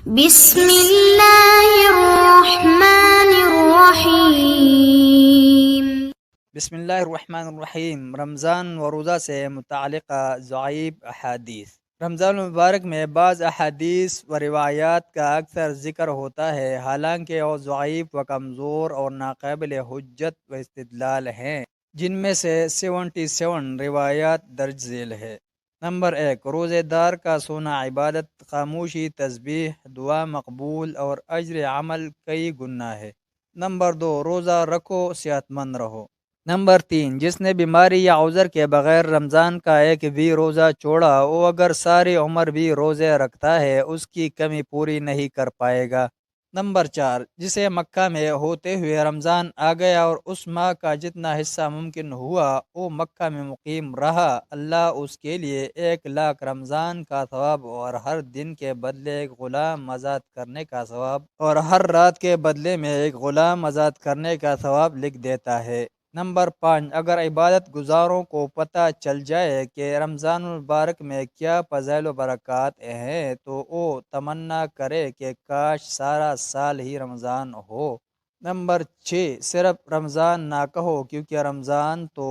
بسم اللہ الرحمن الرحیم۔ بسم اللہ الرحمن الرحیم۔ رمضان و روزہ سے متعلقہ ضعیف احادیث۔ رمضان المبارک میں بعض احادیث و روایات کا اکثر ذکر ہوتا ہے، حالانکہ وہ ضعیف و کمزور اور ناقابل حجت و استدلال ہیں، جن میں سے 77 روایات درج ذیل ہے۔ نمبر 1، روزے دار کا سونا عبادت، خاموشی، تسبیح، دعا مقبول اور اجر عمل کئی گنا ہے۔ نمبر 2، روزہ رکھو صحت مند رہو۔ نمبر 3، جس نے بیماری یا عذر کے بغیر رمضان کا ایک بھی روزہ چھوڑا، وہ اگر ساری عمر بھی روزے رکھتا ہے اس کی کمی پوری نہیں کر پائے گا۔ نمبر 4، جسے مکہ میں ہوتے ہوئے رمضان آ گیا اور اس ماہ کا جتنا حصہ ممکن ہوا وہ مکہ میں مقیم رہا، اللہ اس کے لیے 1,00,000 رمضان کا ثواب اور ہر دن کے بدلے ایک غلام آزاد کرنے کا ثواب اور ہر رات کے بدلے میں ایک غلام آزاد کرنے کا ثواب لکھ دیتا ہے۔ نمبر 5، اگر عبادت گزاروں کو پتہ چل جائے کہ رمضان المبارک میں کیا فضائل و برکات ہیں تو وہ تمنا کرے کہ کاش سارا سال ہی رمضان ہو۔ نمبر 6، صرف رمضان نہ کہو کیونکہ رمضان تو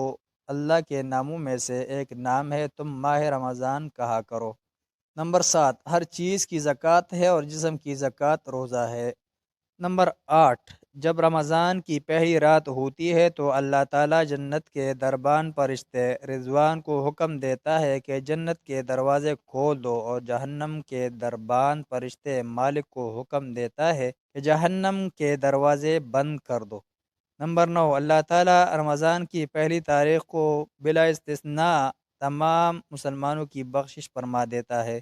اللہ کے ناموں میں سے ایک نام ہے، تم ماہ رمضان کہا کرو۔ نمبر 7، ہر چیز کی زکوٰۃ ہے اور جسم کی زکوٰۃ روزہ ہے۔ نمبر 8، جب رمضان کی پہلی رات ہوتی ہے تو اللہ تعالیٰ جنت کے دربان فرشتے رضوان کو حکم دیتا ہے کہ جنت کے دروازے کھول دو، اور جہنم کے دربان فرشتے مالک کو حکم دیتا ہے کہ جہنم کے دروازے بند کر دو۔ نمبر 9، اللہ تعالیٰ رمضان کی پہلی تاریخ کو بلا استثناء تمام مسلمانوں کی بخشش فرما دیتا ہے۔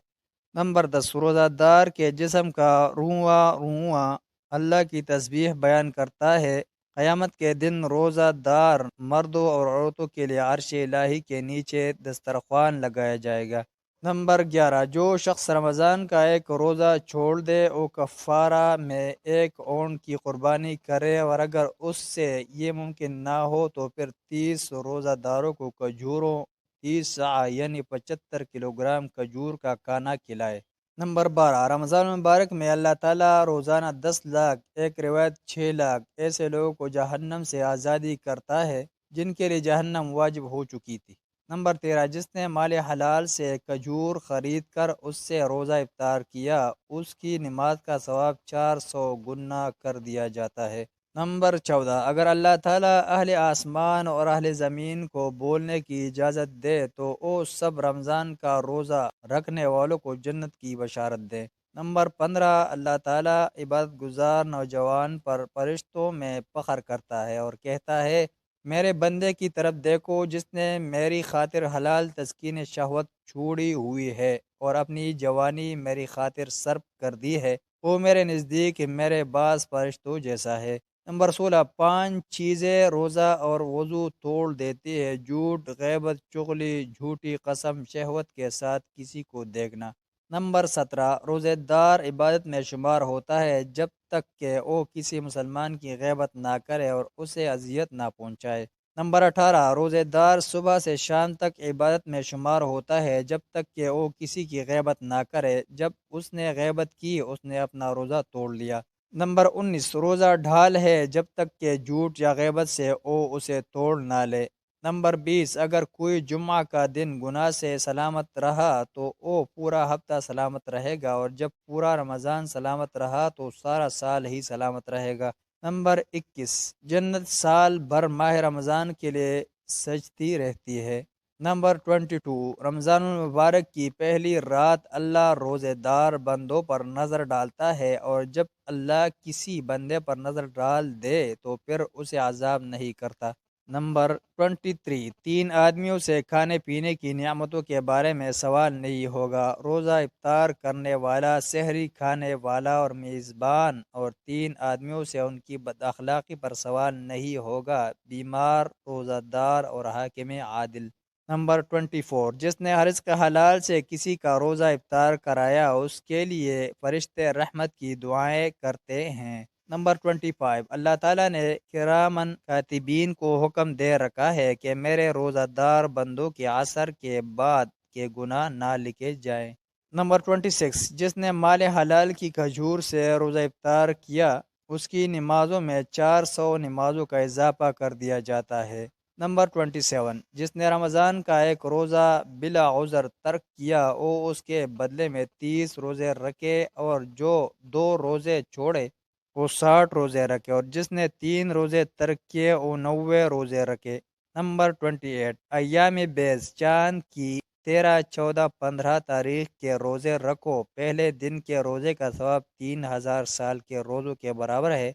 نمبر 10، روزہ دار کے جسم کا رواں رواں اللہ کی تسبیح بیان کرتا ہے۔ قیامت کے دن روزہ دار مردوں اور عورتوں کے لیے عرش الہی کے نیچے دسترخوان لگایا جائے گا۔ نمبر 11، جو شخص رمضان کا ایک روزہ چھوڑ دے وہ کفارہ میں ایک اونٹ کی قربانی کرے، اور اگر اس سے یہ ممکن نہ ہو تو پھر 30 روزہ داروں کو کھجوروں 30 صاع یعنی 75 کلوگرام کھجور کا کانا کھلائے۔ نمبر 12، رمضان المبارک میں اللہ تعالیٰ روزانہ 10,00,000، ایک روایت 6,00,000 ایسے لوگوں کو جہنم سے آزادی کرتا ہے جن کے لیے جہنم واجب ہو چکی تھی۔ نمبر 13، جس نے مال حلال سے کھجور خرید کر اس سے روزہ افطار کیا اس کی نماز کا ثواب 400 گنا کر دیا جاتا ہے۔ نمبر 14، اگر اللہ تعالیٰ اہل آسمان اور اہل زمین کو بولنے کی اجازت دے تو وہ سب رمضان کا روزہ رکھنے والوں کو جنت کی بشارت دیں۔ نمبر 15، اللہ تعالیٰ عبادت گزار نوجوان پر فرشتوں میں فخر کرتا ہے اور کہتا ہے، میرے بندے کی طرف دیکھو جس نے میری خاطر حلال تسکین شہوت چھوڑی ہوئی ہے اور اپنی جوانی میری خاطر صرف کر دی ہے، وہ میرے نزدیک میرے بعض فرشتوں جیسا ہے۔ نمبر 16، 5 چیزیں روزہ اور وضو توڑ دیتی ہے: جھوٹ، غیبت، چغلی، جھوٹی قسم، شہوت کے ساتھ کسی کو دیکھنا۔ نمبر 17، روزے دار عبادت میں شمار ہوتا ہے جب تک کہ وہ کسی مسلمان کی غیبت نہ کرے اور اسے اذیت نہ پہنچائے۔ نمبر 18، روزے دار صبح سے شام تک عبادت میں شمار ہوتا ہے جب تک کہ وہ کسی کی غیبت نہ کرے، جب اس نے غیبت کی اس نے اپنا روزہ توڑ لیا۔ نمبر 19، روزہ ڈھال ہے جب تک کہ جھوٹ یا غیبت سے وہ اسے توڑ نہ لے۔ نمبر 20، اگر کوئی جمعہ کا دن گناہ سے سلامت رہا تو وہ پورا ہفتہ سلامت رہے گا، اور جب پورا رمضان سلامت رہا تو سارا سال ہی سلامت رہے گا۔ نمبر 21، جنت سال بھر ماہ رمضان کے لیے سجتی رہتی ہے۔ نمبر 22، رمضان المبارک کی پہلی رات اللہ روزے دار بندوں پر نظر ڈالتا ہے، اور جب اللہ کسی بندے پر نظر ڈال دے تو پھر اسے عذاب نہیں کرتا۔ نمبر 23، 3 آدمیوں سے کھانے پینے کی نعمتوں کے بارے میں سوال نہیں ہوگا: روزہ افطار کرنے والا، سحری کھانے والا اور میزبان، اور 3 آدمیوں سے ان کی بد اخلاقی پر سوال نہیں ہوگا: بیمار، روزہ دار اور حاکم عادل۔ نمبر 24، جس نے رزق حلال سے کسی کا روزہ افطار کرایا اس کے لیے فرشتے رحمت کی دعائیں کرتے ہیں۔ نمبر 25، اللہ تعالیٰ نے کرامن کاتبین کو حکم دے رکھا ہے کہ میرے روزہ دار بندوں کے عصر کے بعد کے گناہ نہ لکھے جائیں۔ نمبر 26، جس نے مال حلال کی کھجور سے روزہ افطار کیا اس کی نمازوں میں 400 نمازوں کا اضافہ کر دیا جاتا ہے۔ نمبر 27، جس نے رمضان کا ایک روزہ بلا عذر ترک کیا وہ اس کے بدلے میں 30 روزے رکھے، اور جو 2 روزے چھوڑے وہ 60 روزے رکھے، اور جس نے 3 روزے ترک کیے وہ 90 روزے رکھے۔ نمبر 28، ایام بیز چاند کی 13، 14، 15 تاریخ کے روزے رکھو، پہلے دن کے روزے کا ثواب 3000 سال کے روزوں کے برابر ہے،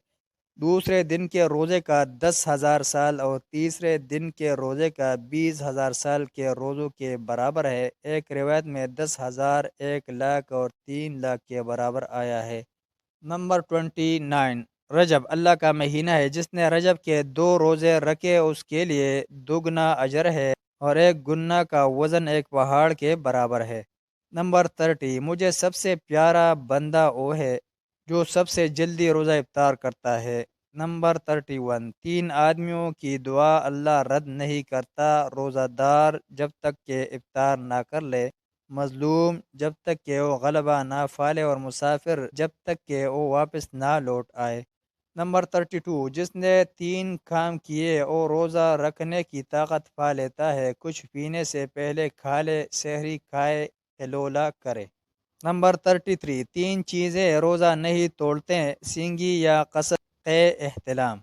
دوسرے دن کے روزے کا 10,000 سال، اور تیسرے دن کے روزے کا 20,000 سال کے روزوں کے برابر ہے۔ ایک روایت میں 10,000، 1,00,000 اور 3,00,000 کے برابر آیا ہے۔ نمبر 29، رجب اللہ کا مہینہ ہے، جس نے رجب کے 2 روزے رکھے اس کے لیے دگنا اجر ہے، اور ایک گنا کا وزن ایک پہاڑ کے برابر ہے۔ نمبر 30، مجھے سب سے پیارا بندہ وہ ہے جو سب سے جلدی روزہ افطار کرتا ہے۔ نمبر 31، 3 آدمیوں کی دعا اللہ رد نہیں کرتا، روزہ دار جب تک کہ افطار نہ کر لے، مظلوم جب تک کہ وہ غلبہ نہ پالے، اور مسافر جب تک کہ وہ واپس نہ لوٹ آئے۔ نمبر 32، جس نے 3 کام کیے وہ روزہ رکھنے کی طاقت پا لیتا ہے، کچھ پینے سے پہلے کھا لے، سحری کھائے، ہلولا کرے۔ نمبر 33، 3 چیزیں روزہ نہیں توڑتے، سینگی یا قصد احتلام۔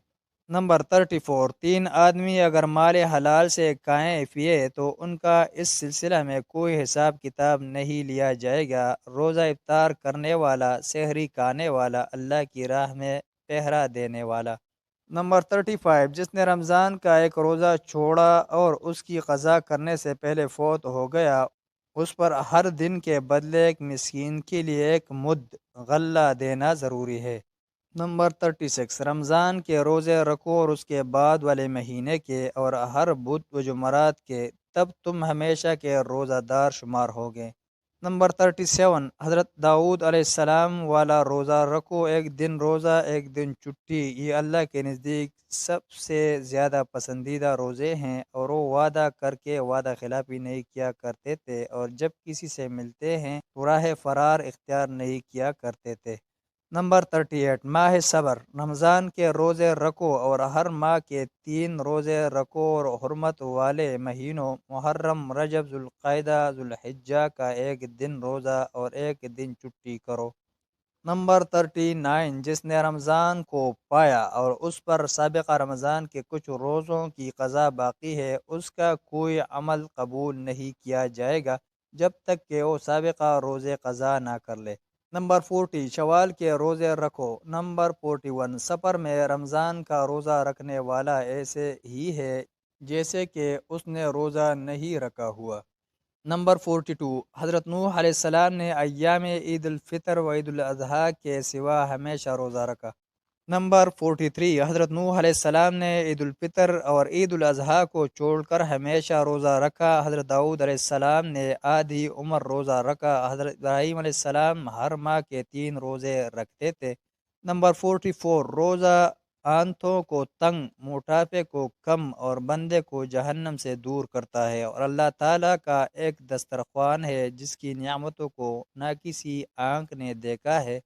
نمبر 34، 3 آدمی اگر مال حلال سے کھائیں پیے تو ان کا اس سلسلہ میں کوئی حساب کتاب نہیں لیا جائے گا، روزہ افطار کرنے والا، سحری کھانے والا، اللہ کی راہ میں پہرا دینے والا۔ نمبر 35، جس نے رمضان کا ایک روزہ چھوڑا اور اس کی قضا کرنے سے پہلے فوت ہو گیا، اس پر ہر دن کے بدلے ایک مسکین کے لیے 1 مد غلہ دینا ضروری ہے۔ نمبر 36، رمضان کے روزے رکھو اور اس کے بعد والے مہینے کے، اور ہر بدھ و جمعرات کے، تب تم ہمیشہ کے روزہ دار شمار ہوگے۔ نمبر 37، حضرت داؤد علیہ السلام والا روزہ رکھو، 1 دن روزہ 1 دن چھٹی، یہ اللہ کے نزدیک سب سے زیادہ پسندیدہ روزے ہیں، اور وہ وعدہ کر کے وعدہ خلافی نہیں کیا کرتے تھے، اور جب کسی سے ملتے ہیں تو راہ فرار اختیار نہیں کیا کرتے تھے۔ نمبر 38، ماہ صبر، رمضان کے روزے رکھو اور ہر ماہ کے 3 روزے رکھو، اور حرمت والے مہینوں محرم، رجب، ذوالقعدہ، ذوالحجہ کا 1 دن روزہ اور 1 دن چھٹی کرو۔ نمبر 39، جس نے رمضان کو پایا اور اس پر سابقہ رمضان کے کچھ روزوں کی قضا باقی ہے، اس کا کوئی عمل قبول نہیں کیا جائے گا جب تک کہ وہ سابقہ روزے قضا نہ کر لے۔ نمبر 40، شوال کے روزے رکھو۔ نمبر 41، سفر میں رمضان کا روزہ رکھنے والا ایسے ہی ہے جیسے کہ اس نے روزہ نہیں رکھا ہوا۔ نمبر 42، حضرت نوح علیہ السلام نے ایام عید الفطر و عید الاضحیٰ کے سوا ہمیشہ روزہ رکھا۔ نمبر 43، حضرت نوح علیہ السلام نے عید الفطر اور عید الاضحیٰ کو چھوڑ کر ہمیشہ روزہ رکھا۔ حضرت داؤد علیہ السلام نے آدھی عمر روزہ رکھا۔ حضرت ابراہیم علیہ السلام ہر ماہ کے 3 روزے رکھتے تھے۔ نمبر 44، روزہ آنتوں کو تنگ، موٹاپے کو کم اور بندے کو جہنم سے دور کرتا ہے، اور اللہ تعالیٰ کا ایک دسترخوان ہے جس کی نعمتوں کو نہ کسی آنکھ نے دیکھا ہے،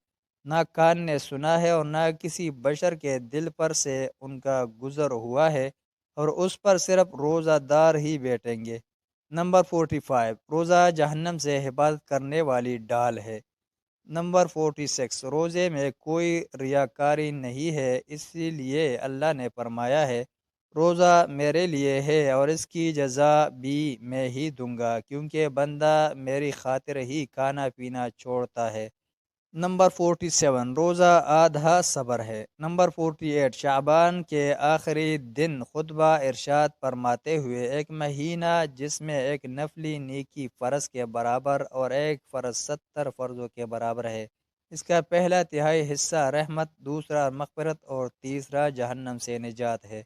نہ کان نے سنا ہے، اور نہ کسی بشر کے دل پر سے ان کا گزر ہوا ہے، اور اس پر صرف روزہ دار ہی بیٹھیں گے۔ نمبر 45، روزہ جہنم سے حفاظت کرنے والی ڈال ہے۔ نمبر 46، روزے میں کوئی ریاکاری نہیں ہے، اسی لیے اللہ نے فرمایا ہے روزہ میرے لیے ہے اور اس کی جزا بھی میں ہی دوں گا، کیونکہ بندہ میری خاطر ہی کھانا پینا چھوڑتا ہے۔ نمبر 47، روزہ آدھا صبر ہے۔ نمبر 48، شعبان کے آخری دن خطبہ ارشاد فرماتے ہوئے، 1 مہینہ جس میں 1 نفلی نیکی فرض کے برابر اور 1 فرض 70 فرضوں کے برابر ہے، اس کا پہلا تہائی حصہ رحمت، دوسرا مغفرت اور تیسرا جہنم سے نجات ہے۔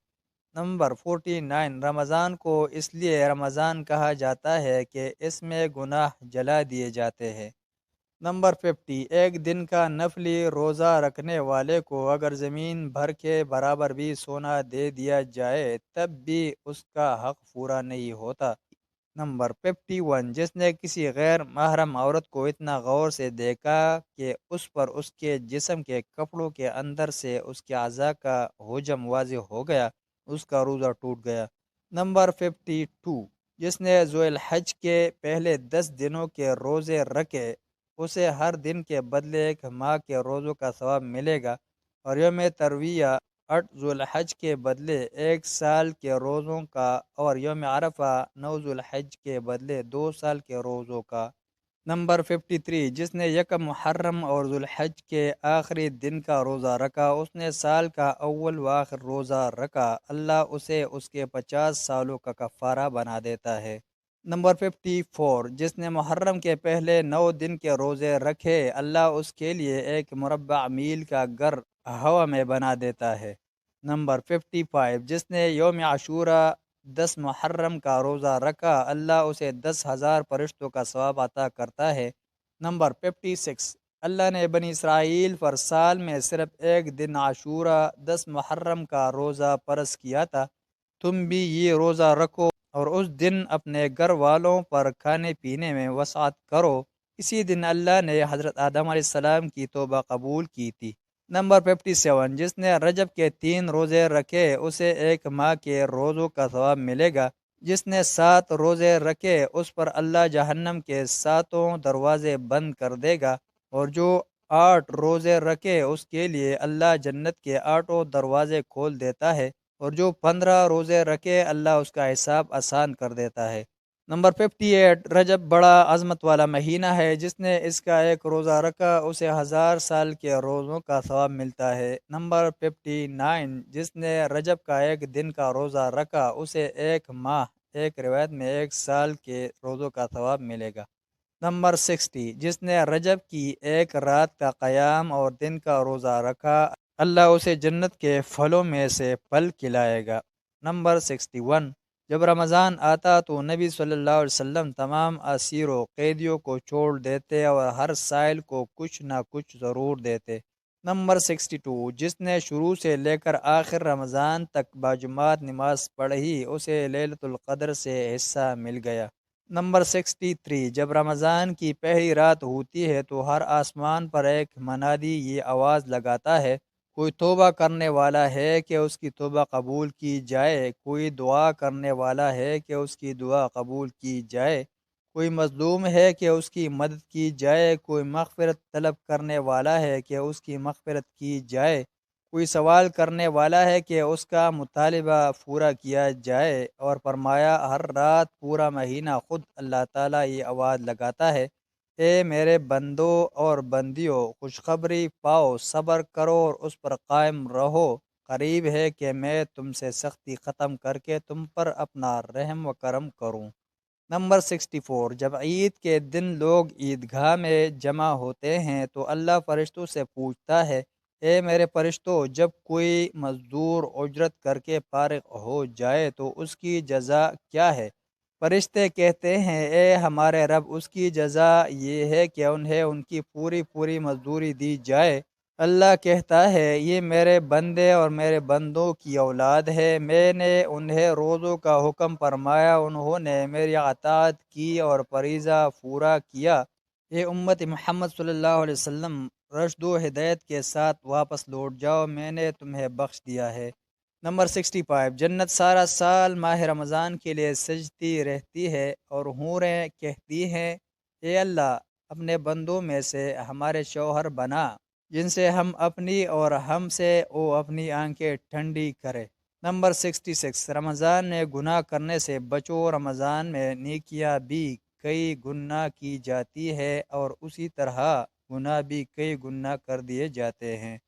نمبر 49، رمضان کو اس لیے رمضان کہا جاتا ہے کہ اس میں گناہ جلا دیے جاتے ہیں۔ نمبر 50، 1 دن کا نفلی روزہ رکھنے والے کو اگر زمین بھر کے برابر بھی سونا دے دیا جائے تب بھی اس کا حق پورا نہیں ہوتا۔ نمبر 51، جس نے کسی غیر محرم عورت کو اتنا غور سے دیکھا کہ اس پر اس کے جسم کے کپڑوں کے اندر سے اس کے اعضاء کا حجم واضح ہو گیا، اس کا روزہ ٹوٹ گیا۔ نمبر 52، جس نے ذو الحج کے پہلے 10 دنوں کے روزے رکھے، اسے ہر دن کے بدلے ایک ماہ کے روزوں کا ثواب ملے گا، اور یوم ترویہ 8 ذو الحج کے بدلے 1 سال کے روزوں کا، اور یوم عرفہ 9 ذو الحج کے بدلے 2 سال کے روزوں کا۔ نمبر 53، جس نے یکم محرم اور ذوالحج کے آخری دن کا روزہ رکھا، اس نے سال کا اول و آخر روزہ رکھا، اللہ اسے اس کے 50 سالوں کا کفارہ بنا دیتا ہے۔ نمبر 54، جس نے محرم کے پہلے 9 دن کے روزے رکھے، اللہ اس کے لیے ایک مربع میل کا گھر ہوا میں بنا دیتا ہے۔ نمبر 55، جس نے یوم عاشورہ 10 محرم کا روزہ رکھا، اللہ اسے 10,000 فرشتوں کا ثواب عطا کرتا ہے۔ نمبر 56، اللہ نے بنی اسرائیل پر سال میں صرف ایک دن عاشورہ 10 محرم کا روزہ فرض کیا تھا، تم بھی یہ روزہ رکھو اور اس دن اپنے گھر والوں پر کھانے پینے میں وسعت کرو۔ اسی دن اللہ نے حضرت آدم علیہ السلام کی توبہ قبول کی تھی۔ نمبر 57، جس نے رجب کے 3 روزے رکھے، اسے ایک ماہ کے روزوں کا ثواب ملے گا۔ جس نے 7 روزے رکھے، اس پر اللہ جہنم کے 7 دروازے بند کر دے گا، اور جو 8 روزے رکھے اس کے لیے اللہ جنت کے 8 دروازے کھول دیتا ہے، اور جو 15 روزے رکھے اللہ اس کا حساب آسان کر دیتا ہے۔ نمبر 58، رجب بڑا عظمت والا مہینہ ہے، جس نے اس کا ایک روزہ رکھا اسے 1000 سال کے روزوں کا ثواب ملتا ہے۔ نمبر 59، جس نے رجب کا ایک دن کا روزہ رکھا اسے ایک ماہ، ایک روایت میں 1 سال کے روزوں کا ثواب ملے گا۔ نمبر 60، جس نے رجب کی ایک رات کا قیام اور دن کا روزہ رکھا، اللہ اسے جنت کے پھلوں میں سے پھل کھلائے گا۔ نمبر 61، جب رمضان آتا تو نبی صلی اللہ علیہ وسلم تمام اسیر و قیدیوں کو چھوڑ دیتے اور ہر سائل کو کچھ نہ کچھ ضرور دیتے۔ نمبر 62، جس نے شروع سے لے کر آخر رمضان تک باجماعت نماز پڑھی، اسے لیلۃ القدر سے حصہ مل گیا۔ نمبر 63، جب رمضان کی پہلی رات ہوتی ہے تو ہر آسمان پر ایک منادی یہ آواز لگاتا ہے، کوئی توبہ کرنے والا ہے کہ اس کی توبہ قبول کی جائے، کوئی دعا کرنے والا ہے کہ اس کی دعا قبول کی جائے، کوئی مظلوم ہے کہ اس کی مدد کی جائے، کوئی مغفرت طلب کرنے والا ہے کہ اس کی مغفرت کی جائے، کوئی سوال کرنے والا ہے کہ اس کا مطالبہ پورا کیا جائے۔ اور فرمایا ہر رات پورا مہینہ خود اللہ تعالیٰ یہ آواز لگاتا ہے، اے میرے بندوں اور بندیوں، خوشخبری پاؤ، صبر کرو اور اس پر قائم رہو، قریب ہے کہ میں تم سے سختی ختم کر کے تم پر اپنا رحم و کرم کروں۔ نمبر 64، جب عید کے دن لوگ عیدگاہ میں جمع ہوتے ہیں تو اللہ فرشتوں سے پوچھتا ہے، اے میرے فرشتوں، جب کوئی مزدور اجرت کر کے فارغ ہو جائے تو اس کی جزا کیا ہے؟ فرشتے کہتے ہیں، اے ہمارے رب، اس کی جزا یہ ہے کہ انہیں ان کی پوری پوری مزدوری دی جائے۔ اللہ کہتا ہے، یہ میرے بندے اور میرے بندوں کی اولاد ہے، میں نے انہیں روزوں کا حکم فرمایا، انہوں نے میری اطاعت کی اور فریضہ پورا کیا۔ اے امت محمد صلی اللہ علیہ وسلم، رشد و ہدایت کے ساتھ واپس لوٹ جاؤ، میں نے تمہیں بخش دیا ہے۔ نمبر 65، جنت سارا سال ماہ رمضان کے لیے سجتی رہتی ہے اور حوریں کہتی ہیں، اے اللہ، اپنے بندوں میں سے ہمارے شوہر بنا، جن سے ہم اپنی اور ہم سے وہ اپنی آنکھیں ٹھنڈی کرے۔ نمبر 66، رمضان میں گناہ کرنے سے بچو، رمضان میں نیکیاں بھی کئی گنا کی جاتی ہے اور اسی طرح گناہ بھی کئی گنا کر دیے جاتے ہیں۔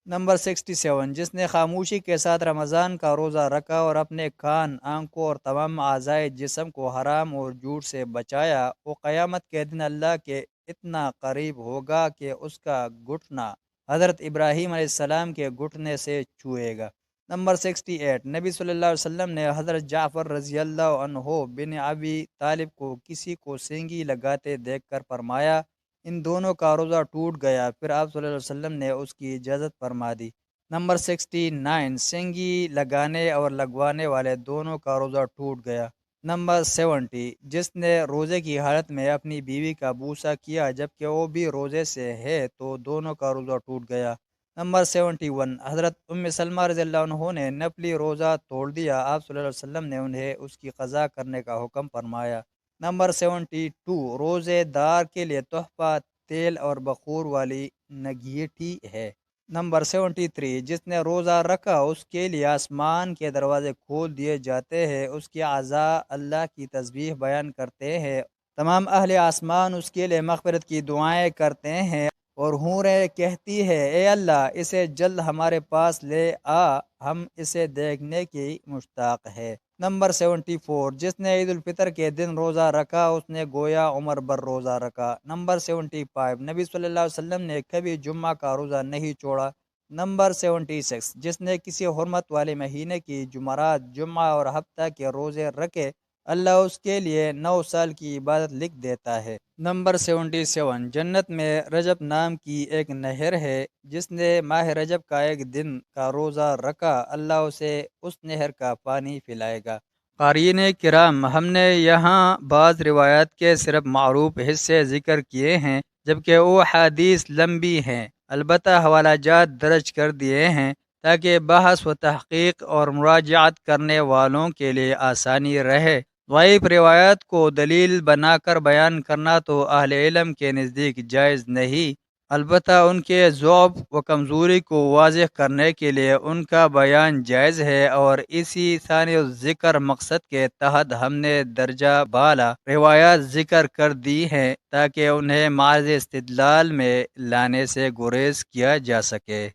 نمبر 67، جس نے خاموشی کے ساتھ رمضان کا روزہ رکھا اور اپنے کان، آنکھوں اور تمام اعضائے جسم کو حرام اور جھوٹ سے بچایا، وہ قیامت کے دن اللہ کے اتنا قریب ہوگا کہ اس کا گھٹنا حضرت ابراہیم علیہ السلام کے گھٹنے سے چھوئے گا۔ نمبر 68، نبی صلی اللہ علیہ وسلم نے حضرت جعفر رضی اللہ عنہ بن ابی طالب کو کسی کو سینگی لگاتے دیکھ کر فرمایا، ان دونوں کا روزہ ٹوٹ گیا، پھر آپ صلی اللہ علیہ وسلم نے اس کی اجازت فرما دی۔ نمبر 69، سینگی لگانے اور لگوانے والے دونوں کا روزہ ٹوٹ گیا۔ نمبر 70، جس نے روزے کی حالت میں اپنی بیوی کا بوسہ کیا جبکہ وہ بھی روزے سے ہے تو دونوں کا روزہ ٹوٹ گیا۔ نمبر 71، حضرت ام سلمہ رضی اللہ عنہ نے نفلی روزہ توڑ دیا، آپ صلی اللہ علیہ وسلم نے انہیں اس کی قضا کرنے کا حکم فرمایا۔ نمبر 72، روزے دار کے لیے تحفہ تیل اور بخور والی نگیٹھی ہے۔ نمبر 73، جس نے روزہ رکھا اس کے لیے آسمان کے دروازے کھول دیے جاتے ہیں، اس کے اعضاء اللہ کی تسبیح بیان کرتے ہیں، تمام اہل آسمان اس کے لیے مغفرت کی دعائیں کرتے ہیں، اور حوریں کہتی ہے اے اللہ اسے جلد ہمارے پاس لے آ، ہم اسے دیکھنے کی مشتاق ہے۔ نمبر 74، جس نے عید الفطر کے دن روزہ رکھا اس نے گویا عمر بھر روزہ رکھا۔ نمبر 75، نبی صلی اللہ علیہ وسلم نے کبھی جمعہ کا روزہ نہیں چھوڑا۔ نمبر 76، جس نے کسی حرمت والے مہینے کی جمعرات، جمعہ اور ہفتہ کے روزے رکھے اللہ اس کے لیے 9 سال کی عبادت لکھ دیتا ہے۔ نمبر 77، جنت میں رجب نام کی ایک نہر ہے، جس نے ماہ رجب کا ایک دن کا روزہ رکھا اللہ اسے اس نہر کا پانی پلائے گا۔ قارئین کرام، ہم نے یہاں بعض روایات کے صرف معروف حصے ذکر کیے ہیں جبکہ وہ حدیث لمبی ہیں، البتہ حوالہ جات درج کر دیے ہیں تاکہ بحث و تحقیق اور مراجعت کرنے والوں کے لیے آسانی رہے۔ ضعیف روایات کو دلیل بنا کر بیان کرنا تو اہل علم کے نزدیک جائز نہیں، البتہ ان کے ضعف و کمزوری کو واضح کرنے کے لیے ان کا بیان جائز ہے، اور اسی ثانی ذکر مقصد کے تحت ہم نے درجہ بالا روایات ذکر کر دی ہیں تاکہ انہیں معرض استدلال میں لانے سے گریز کیا جا سکے۔